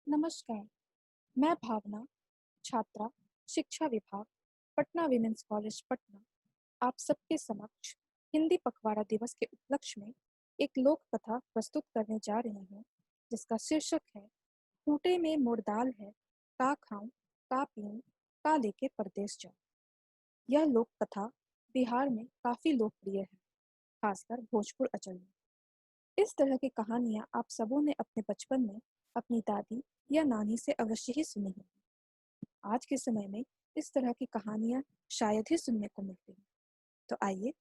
नमस्कार, मैं भावना, छात्रा, शिक्षा विभाग, पटना विमेंस कॉलेज पटना, आप सबके समक्ष हिंदी पखवाड़ा दिवस के उपलक्ष्य में एक लोक कथा प्रस्तुत करने जा रही हूँ, जिसका शीर्षक है खूंटे में मोर दाल है, का खाऊं, का पीऊं, का लेके परदेस जाऊं। यह लोक कथा बिहार में काफी लोकप्रिय है, खासकर भोजपुर अंचल में। इस तरह की कहानियां आप सबों ने अपने बचपन में अपनी दादी या नानी से अवश्य ही सुनी होंगी। आज के समय में इस तरह की कहानियां शायद ही सुनने को मिलती हैं। तो आइए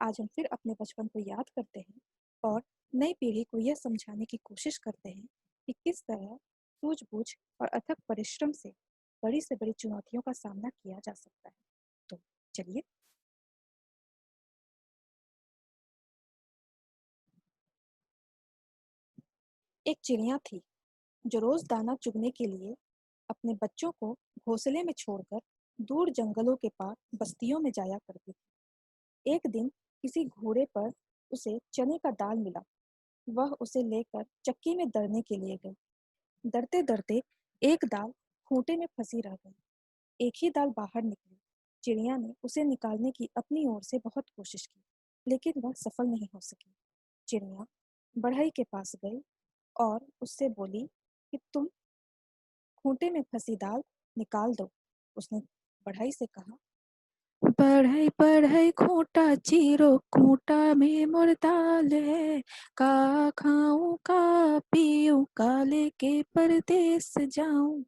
आज हम फिर अपने बचपन को याद करते हैं और नई पीढ़ी को यह समझाने की कोशिश करते हैं कि किस तरह सूझबूझ और अथक परिश्रम से बड़ी से बड़ी चुनौतियों का सामना किया जा सकता है। तो चलिए। एक चिड़िया थी जो रोज दाना चुगने के लिए अपने बच्चों को घोंसले में छोड़कर दूर जंगलों के पार बस्तियों में जाया करती थी। एक दिन किसी घोड़े पर उसे चने का दाल मिला। वह उसे लेकर चक्की में दरने के लिए गई। दरते दरते एक दाल खूंटे में फंसी रह गई। एक ही दाल बाहर निकली। चिड़िया ने उसे निकालने की अपनी ओर से बहुत कोशिश की, लेकिन वह सफल नहीं हो सकी। चिड़िया बढ़ई के पास गई और उससे बोली कि तुम खूंटे में फंसी दाल निकाल दो। उसने बढ़ई से कहा, बढ़ई बढ़ई खूंटा चीरो, खूंटा में मोर दाल है, का खाऊं का पीऊं, का लेके परदेस जाऊं।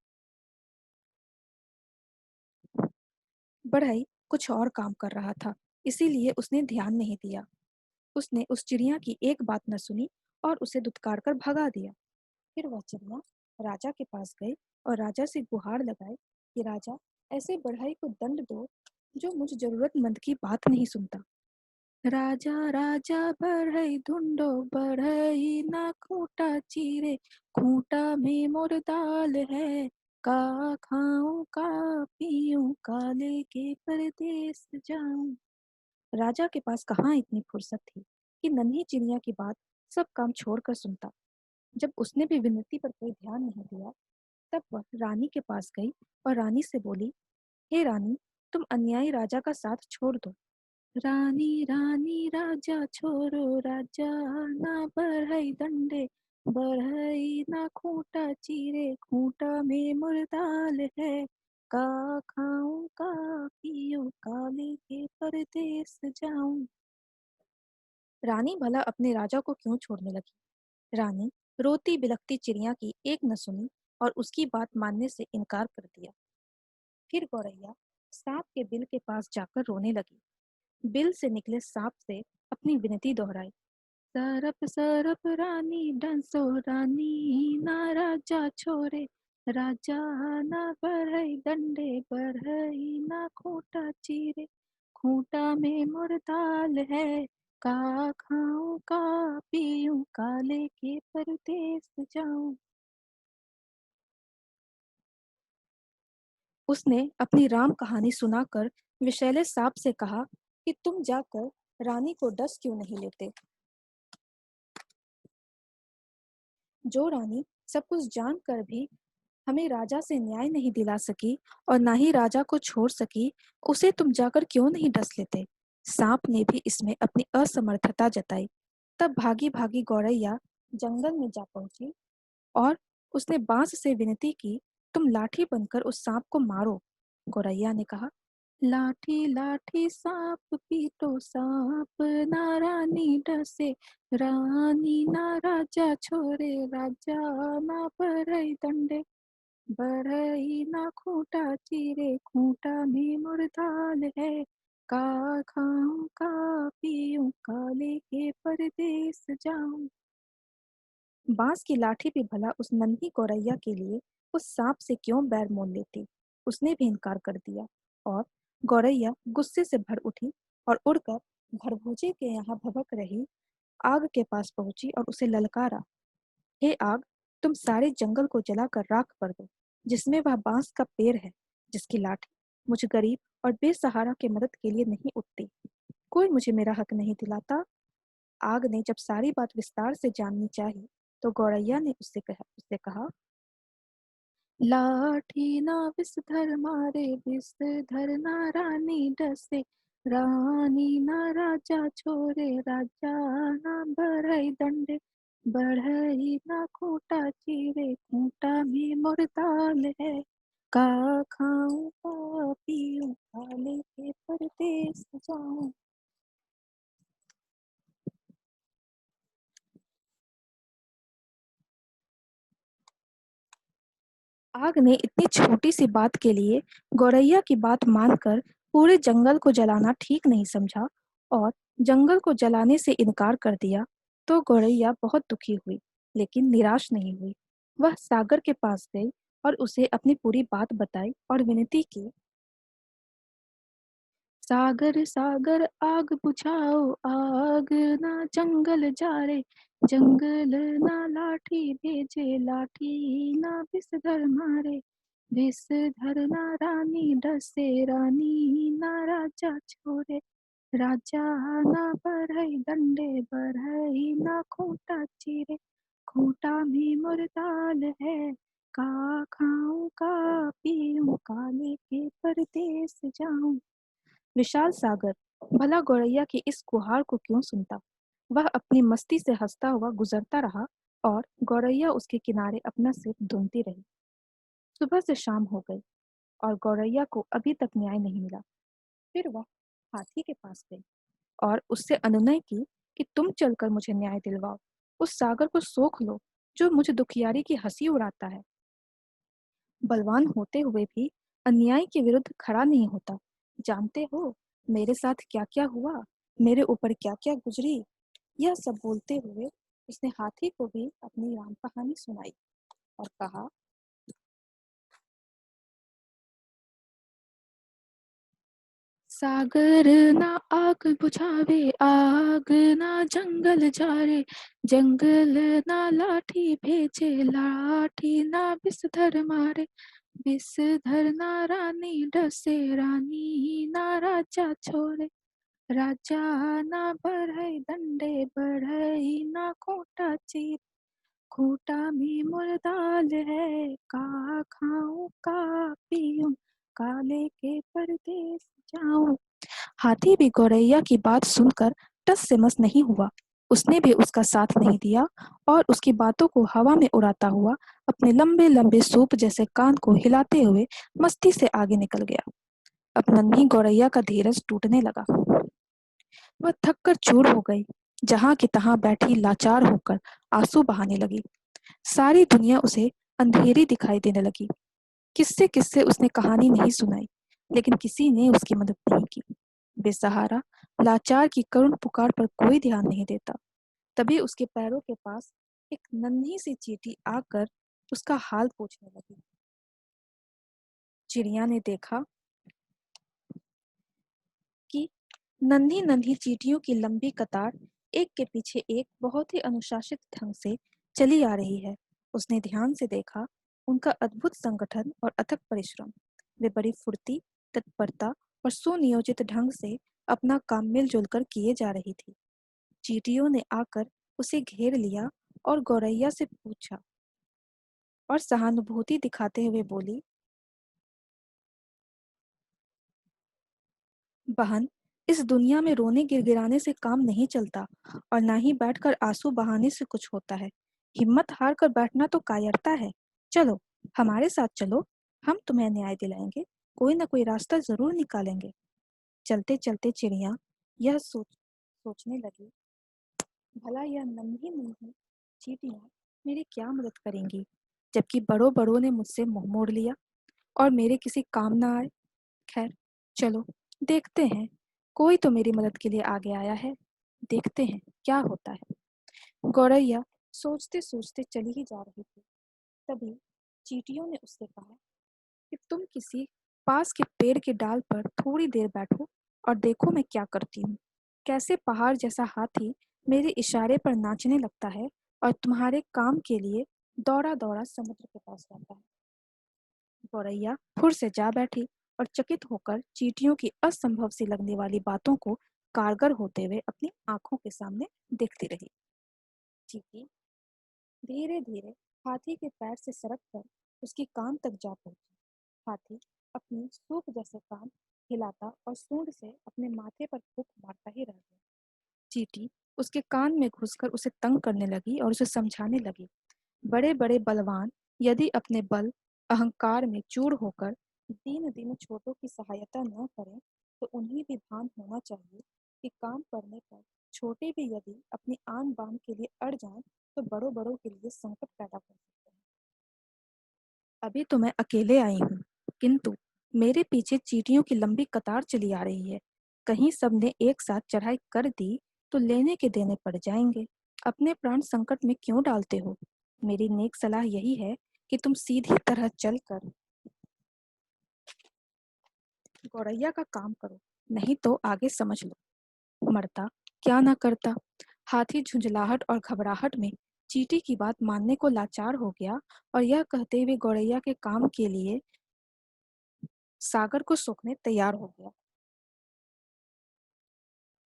बढ़ई कुछ और काम कर रहा था, इसीलिए उसने ध्यान नहीं दिया। उसने उस चिड़िया की एक बात न सुनी और उसे दुत्कार कर भगा दिया। फिर वह चिड़िया राजा के पास गई और राजा से गुहार लगाई कि राजा, ऐसे बढ़ई को दंड दो जो मुझ जरूरतमंद की बात नहीं सुनता। राजा राजा बढ़ई ढूंढो, बढ़ई ना खूंटा चीरे, खूंटा में मोर दाल है, का खाऊं का पीऊं, का लेके परदेस जाऊं। राजा के पास कहाँ इतनी फुर्सत थी कि नन्ही चिड़िया की बात सब काम छोड़कर सुनता। जब उसने भी विनती पर कोई ध्यान नहीं दिया, तब वह रानी के पास गई और रानी से बोली, हे रानी, तुम अन्यायी राजा का साथ छोड़ दो। रानी रानी राजा छोरो, राजा ना बढ़ई दंडे, बढ़ई ना खूंटा चीरे, खूंटा में मुर्दाल है, का खाऊं का पीऊं, का लेके परदेस जाऊं। रानी भला अपने राजा को क्यों छोड़ने लगी। रानी रोती बिलखती चिड़िया की एक न सुनी और उसकी बात मानने से इनकार कर दिया। फिर गौरैया सांप के बिल के पास जाकर रोने लगी। बिल से निकले सांप से अपनी विनती दोहराई, सरप सरप रानी डंसो, रानी ना राजा छोरे, राजा ना बढ़ई डंडे, बढ़ई ना खूंटा चीरे, खूंटा में मुर्दाल है, का खाऊं का पीऊं, का लेके परदेस जाऊं। उसने अपनी राम कहानी सुनाकर विषैले सांप से कहा कि तुम जाकर रानी को डस क्यों नहीं लेते। जो रानी सब कुछ जानकर भी हमें राजा से न्याय नहीं दिला सकी और ना ही राजा को छोड़ सकी, उसे तुम जाकर क्यों नहीं डस लेते। सांप ने भी इसमें अपनी असमर्थता जताई। तब भागी भागी गौरैया जंगल में जा पहुंची और उसने बांस से विनती की, तुम लाठी बनकर उस सांप को मारो। गौरैया ने कहा, लाठी लाठी सांप पीटो सांप, ना रानी डसे, रानी ना राजा छोड़े, राजा ना बढ़ई दंडे, बढ़ई ना खूंटा चीरे, खूंटा में मुर्दाल है, का खाऊं का पीऊं, का लेके परदेस जाऊं। बांस की लाठी भी भला उस नन्ही गौरैया के लिए उस सांप से क्यों बैर मोल लेती। उसने भी इनकार कर दिया और गौरैया गुस्से से भर उठी और उड़कर भरभूजे के यहाँ भभक रही आग के पास पहुंची और उसे ललकारा, हे आग, तुम सारे जंगल को जलाकर राख कर दो, जिसमें वह बांस का पेड़ है जिसकी लाठी मुझ गरीब और बेसहारा के मदद के लिए नहीं उठती। कोई मुझे मेरा हक नहीं दिलाता। आग ने जब सारी बात विस्तार से जाननी चाही, तो गौरैया ने उससे कहा, लाठी ना विषधर मारे, विषधर ना रानी डसे, रानी ना राजा छोड़े, राजा ना बढ़ई दंडे, बढ़ई ना खूंटा चीरे, खूंटा में मुर्दाल है, का खाऊं का पीऊं, काले के परदेस जाऊं। आग ने इतनी छोटी सी बात के लिए गौरैया की बात मानकर पूरे जंगल को जलाना ठीक नहीं समझा और जंगल को जलाने से इनकार कर दिया। तो गौरैया बहुत दुखी हुई, लेकिन निराश नहीं हुई। वह सागर के पास गई और उसे अपनी पूरी बात बताई और विनती की। सागर सागर आग बुझाओ, आग ना जंगल जारे, जंगल ना लाठी भेजे, लाठी ना विषधर मारे, विषधर ना रानी डसे, रानी ना राजा छोड़े, राजा ना बढ़ई दंडे, बढ़ई ना खूंटा चीरे, खूंटा में मुर्दाल है, का खाऊं का पीऊं, काले के परदेस जाऊं। विशाल सागर भला गौरैया की इस गुहार को क्यों सुनता। वह अपनी मस्ती से हंसता हुआ गुजरता रहा और गौरैया उसके किनारे अपना सिर धुनती रही। सुबह से शाम हो गई और गौरैया को अभी तक न्याय नहीं मिला। फिर वह हाथी के पास गई और उससे अनुनय की कि तुम चलकर मुझे न्याय दिलवाओ। उस सागर को सोख लो जो मुझे दुखियारी की हंसी उड़ाता है। बलवान होते हुए भी अन्याय के विरुद्ध खड़ा नहीं होता। जानते हो मेरे साथ क्या क्या हुआ, मेरे ऊपर क्या क्या गुजरी। यह सब बोलते हुए उसने हाथी को भी अपनी राम कहानी सुनाई और कहा, सागर ना आग बुझावे, आग ना जंगल जारे, जंगल ना लाठी भेजे, लाठी ना विषधर मारे, विषधर ना रानी डसे, रानी ना राजा छोड़े, राजा ना बढ़ई दंडे, बढ़ई ना खूंटा चीर, खूंटा में मुर्दाल है, का खाऊं का पीऊं, काले के परदेस जाऊं। हाथी भी गौरैया की बात सुनकर टस से मस नहीं हुआ। उसने भी उसका साथ नहीं दिया और उसकी बातों को हवा में उड़ाता हुआ अपने लंबे लंबे सूप जैसे कान को हिलाते हुए मस्ती से आगे निकल गया। अब नन्ही गौरैया का धीरज टूटने लगा। वह थक कर चूर हो गई, जहां की तहां बैठी लाचार होकर आंसू बहाने लगी। सारी दुनिया उसे अंधेरी दिखाई देने लगी। किससे किससे उसने कहानी नहीं सुनाई, लेकिन किसी ने उसकी मदद नहीं की। बेसहारा लाचार की करुण पुकार पर कोई ध्यान नहीं देता। तभी उसके पैरों के पास एक नन्ही सी चींटी आकर उसका हाल पूछने लगी। चिड़िया ने देखा कि नन्ही नन्ही चींटियों की लंबी कतार एक के पीछे एक बहुत ही अनुशासित ढंग से चली आ रही है। उसने ध्यान से देखा उनका अद्भुत संगठन और अथक परिश्रम। वे बड़ी फुर्ती, तत्परता और सुनियोजित ढंग से अपना काम मिलजुल कर किए जा रही थी। चींटियों ने आकर उसे घेर लिया और गौरैया से पूछा और सहानुभूति दिखाते हुए बोली, बहन, इस दुनिया में रोने गिड़गिड़ाने से काम नहीं चलता और ना ही बैठकर आंसू बहाने से कुछ होता है। हिम्मत हार कर बैठना तो कायरता है। चलो, हमारे साथ चलो, हम तुम्हें न्याय दिलाएंगे, कोई ना कोई रास्ता जरूर निकालेंगे। चलते चलते चिड़िया यह सोचने लगी, भला यह नन्ही नन्ही चींटियां मेरी क्या मदद करेंगी, जबकि बड़ों बड़ों ने मुझसे मुंह मोड़ लिया और मेरे किसी काम ना आए। खैर, चलो देखते हैं, कोई तो मेरी मदद के लिए आगे आया है, देखते हैं क्या होता है। गौरैया सोचते सोचते चली ही जा रही थी। तभी चींटियों ने उससे कहा कि तुम किसी पास के पेड़ के डाल पर थोड़ी देर बैठो और देखो मैं क्या करती हूँ। कैसे पहाड़ जैसा हाथी मेरे इशारे पर नाचने लगता है और तुम्हारे काम के लिए दौड़ा दौड़ा समुद्र के पास जाता है। गौरैया फुर से जा बैठी और चकित होकर चींटियों की असंभव सी लगने वाली बातों को कारगर होते हुए अपनी आंखों के सामने देखती रही। चींटी धीरे धीरे हाथी के पैर से सरक कर उसके कान तक जा पहुंची। हाथी अपनी सूप जैसे कान हिलाता और सूंड से अपने माथे पर फूंक मारता ही रह गया। चींटी उसके कान में घुसकर उसे तंग करने लगी और उसे समझाने लगी, बड़े बड़े बलवान यदि अपने बल अहंकार में चूर होकर दीन दीन छोटों की सहायता न करें तो उन्हें भी भान होना चाहिए कि काम करने पर छोटे भी यदि अपनी आन बान के लिए अड़ जाएं तो बड़ों बड़ों के लिए संकट पैदा कर सकते हैं। अभी तो मैं अकेले आई हूँ, किंतु मेरे पीछे चींटियों की लंबी कतार चली आ रही है। कहीं सबने एक साथ चढ़ाई कर दी तो लेने के देने पड़ जाएंगे। अपने प्राण संकट में क्यों डालते हो? मेरी नेक सलाह यही है कि तुम सीधी तरह चलकर गौरैया का काम करो, नहीं तो आगे समझ लो मरता क्या ना करता। हाथी झुंझलाहट और घबराहट में चींटी की बात मानने को लाचार हो गया और यह कहते हुए गौरैया के काम के लिए सागर को सोखने तैयार हो गया।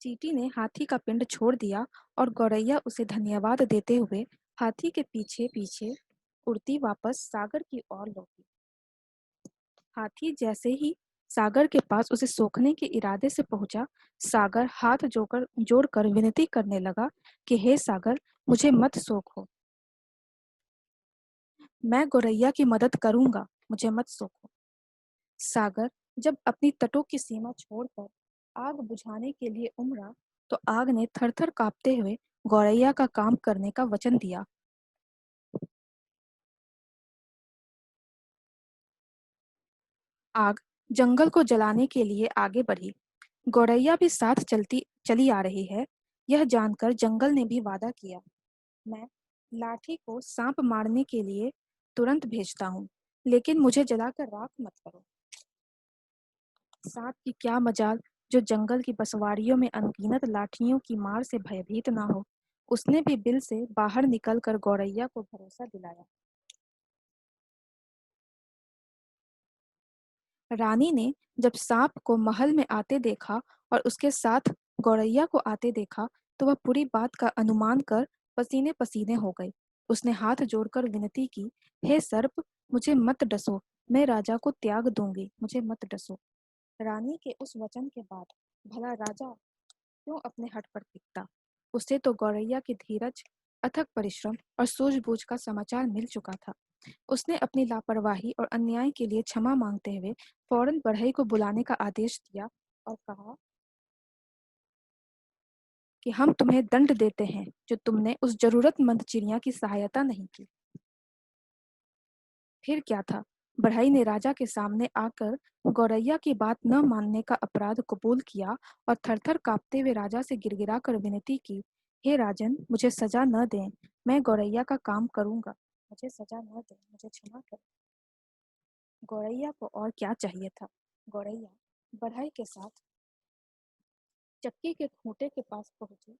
चींटी ने हाथी का पिंड छोड़ दिया और गौरैया उसे धन्यवाद देते हुए हाथी के पीछे पीछे उड़ती वापस सागर की ओर लौटी। हाथी जैसे ही सागर के पास उसे सोखने के इरादे से पहुंचा, सागर हाथ जोड़कर जोड़कर विनती करने लगा कि हे सागर, मुझे मत सोखो। मैं गौरैया की मदद करूंगा, मुझे मत सोखो। सागर जब अपनी तटों की सीमा छोड़कर आग बुझाने के लिए उमड़ा तो आग ने थरथर कांपते हुए गौरैया का काम करने का वचन दिया। आग जंगल को जलाने के लिए आगे बढ़ी। गौरैया भी साथ चली आ रही है। यह जानकर जंगल ने भी वादा किया, मैं लाठी को सांप मारने के लिए तुरंत भेजता हूँ, लेकिन मुझे जलाकर राख मत करो। सांप की क्या मजाल जो जंगल की बसवाड़ियों में अनगिनत लाठियों की मार से भयभीत ना हो। उसने भी बिल से बाहर निकलकर गौरैया को भरोसा दिलाया। रानी ने जब सांप को महल में आते देखा और उसके साथ गौरैया को आते देखा तो वह पूरी बात का अनुमान कर पसीने पसीने हो गई। उसने हाथ जोड़कर विनती की, हे सर्प, मुझे मत डसो, मैं राजा को त्याग दूंगी, मुझे मत डसो। रानी के उस वचन के बाद भला राजा क्यों अपने हट पर टिकता? उसे तो गौरैया की धीरज, अथक परिश्रम और सूझबूझ का समाचार मिल चुका था। उसने अपनी लापरवाही और अन्याय के लिए क्षमा मांगते हुए फौरन बढ़ई को बुलाने का आदेश दिया और कहा कि हम तुम्हें दंड देते हैं जो तुमने उस जरूरतमंद चिड़िया की सहायता नहीं की। फिर क्या था, बढ़ई ने राजा के सामने आकर गौरैया की बात न मानने का अपराध कबूल किया और थरथर कांपते हुए राजा से गिड़गिड़ा कर विनती की, हे राजन, मुझे सजा न दें, मैं गौरैया का काम करूंगा, मुझे सजा न दें, मुझे क्षमा कर। गौरैया को और क्या चाहिए था? गौरैया बढ़ई के साथ चक्की के खूंटे के पास पहुंची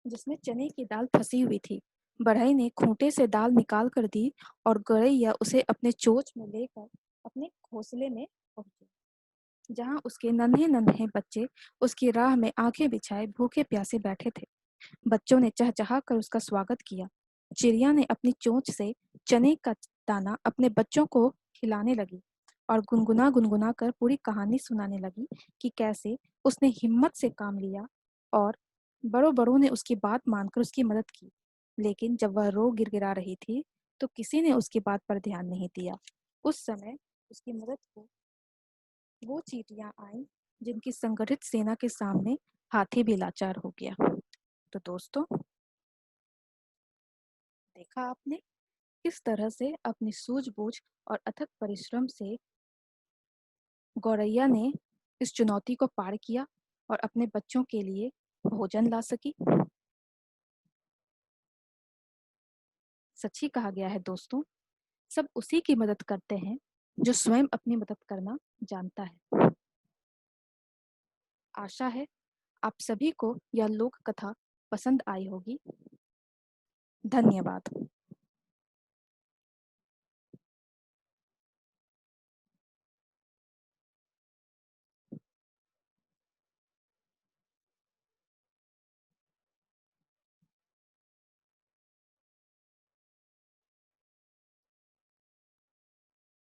जिसमें चने की दाल फंसी हुई थी। बढ़ई ने खूंटे से दाल निकाल कर दी और गौरैया उसे अपने चोंच में लेकर अपने घोंसले में पहुंची, जहां उसके नन्हे नन्हे बच्चे उसकी राह में आंखें बिछाए भूखे प्यासे बैठे थे। बच्चों ने चहचहा कर उसका स्वागत किया। चिड़िया ने अपनी चोंच से चने का दाना अपने बच्चों को खिलाने लगी और गुनगुना गुनगुना कर पूरी कहानी सुनाने लगी कि कैसे उसने हिम्मत से काम लिया और बड़ों बड़ों ने उसकी बात मानकर उसकी मदद की। लेकिन जब वह रो गिड़गिड़ा रही थी तो किसी ने उसकी बात पर ध्यान नहीं दिया। उस समय उसकी मदद को वो चींटियां आईं जिनकी संगठित सेना के सामने हाथी भी लाचार हो गया। तो दोस्तों, देखा आपने किस तरह से अपनी सूझबूझ और अथक परिश्रम से गौरैया ने इस चुनौती को पार किया और अपने बच्चों के लिए भोजन ला सकी। सच ही कहा गया है दोस्तों, सब उसी की मदद करते हैं जो स्वयं अपनी मदद करना जानता है। आशा है आप सभी को यह लोक कथा पसंद आई होगी। धन्यवाद।